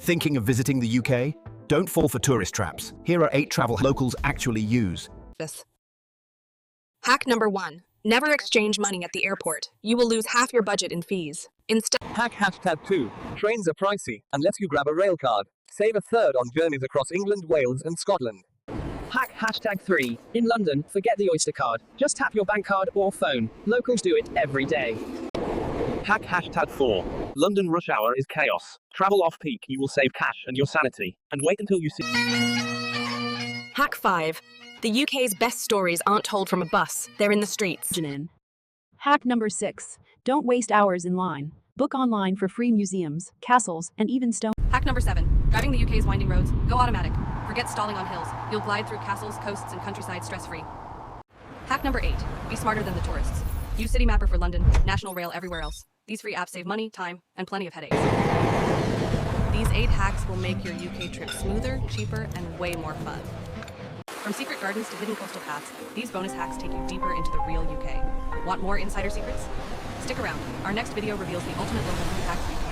Thinking of visiting the UK? Don't fall for tourist traps. Here are 8 travel locals actually use. Hack number 1. Never exchange money at the airport. You will lose half your budget in fees. Instead, Hack hashtag 2. Trains are pricey unless you grab a railcard. Save a third on journeys across England, Wales, and Scotland. Hack hashtag 3. In London, forget the Oyster card. Just tap your bank card or phone. Locals do it every day. Hack hashtag 4. London rush hour is chaos. Travel off-peak, you will save cash and your sanity. And wait until you see... Hack 5. The UK's best stories aren't told from a bus. They're in the streets. Hack number 6. Don't waste hours in line. Book online for free museums, castles, and even stone. Hack number 7. Driving the UK's winding roads. Go automatic. Forget stalling on hills. You'll glide through castles, coasts, and countryside stress-free. Hack number 8. Be smarter than the tourists. Use City Mapper for London, National Rail everywhere else. These free apps save money, time, and plenty of headaches. These 8 hacks will make your UK trip smoother, cheaper, and way more fun. From secret gardens to hidden coastal paths, these bonus hacks take you deeper into the real UK. Want more insider secrets? Stick around. Our next video reveals the ultimate local food hacks you can